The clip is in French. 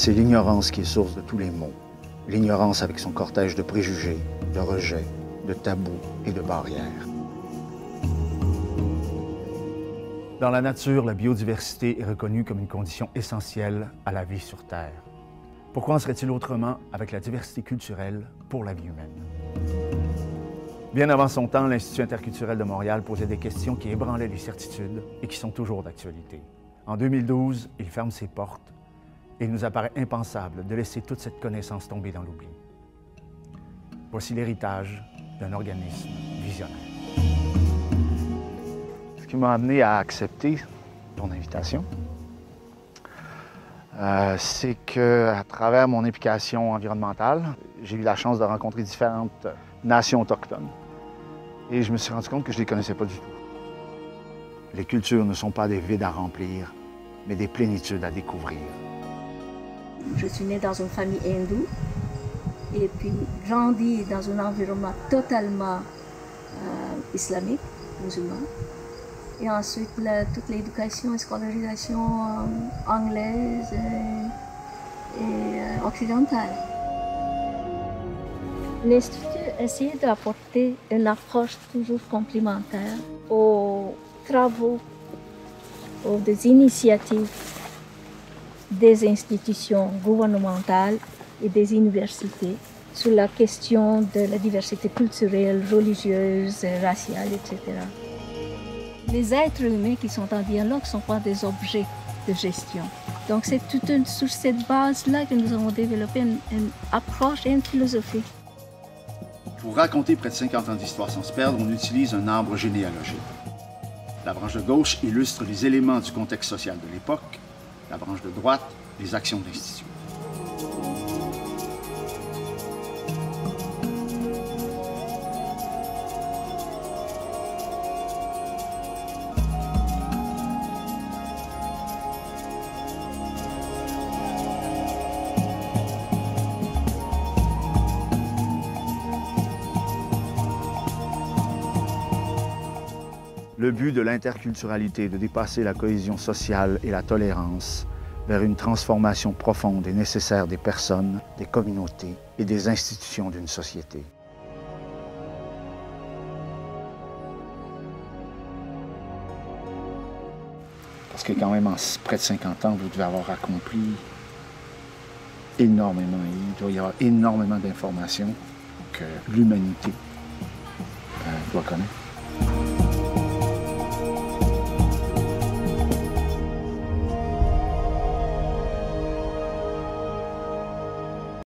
C'est l'ignorance qui est source de tous les maux. L'ignorance avec son cortège de préjugés, de rejets, de tabous et de barrières. Dans la nature, la biodiversité est reconnue comme une condition essentielle à la vie sur Terre. Pourquoi en serait-il autrement avec la diversité culturelle pour la vie humaine? Bien avant son temps, l'Institut interculturel de Montréal posait des questions qui ébranlaient les certitudes et qui sont toujours d'actualité. En 2012, il ferme ses portes et il nous apparaît impensable de laisser toute cette connaissance tomber dans l'oubli. Voici l'héritage d'un organisme visionnaire. Ce qui m'a amené à accepter ton invitation, c'est qu'à travers mon implication environnementale, j'ai eu la chance de rencontrer différentes nations autochtones. Et je me suis rendu compte que je ne les connaissais pas du tout. Les cultures ne sont pas des vides à remplir, mais des plénitudes à découvrir. Je suis née dans une famille hindoue et puis grandi dans un environnement totalement islamique, musulman. Et ensuite, toute l'éducation et scolarisation anglaise et occidentale. L'Institut essaie d'apporter une approche toujours complémentaire aux travaux, aux des initiatives des institutions gouvernementales et des universités sur la question de la diversité culturelle, religieuse, raciale, etc. Les êtres humains qui sont en dialogue ne sont pas des objets de gestion. Donc c'est sur cette base-là que nous avons développé une approche et une philosophie. Pour raconter près de 50 ans d'histoire sans se perdre, on utilise un arbre généalogique. La branche de gauche illustre les éléments du contexte social de l'époque, la branche de droite, les actions de l'Institut. Le but de l'interculturalité est de dépasser la cohésion sociale et la tolérance vers une transformation profonde et nécessaire des personnes, des communautés et des institutions d'une société. Parce que quand même, en près de 50 ans, vous devez avoir accompli énormément. Il doit y avoir énormément d'informations que l'humanité doit connaître.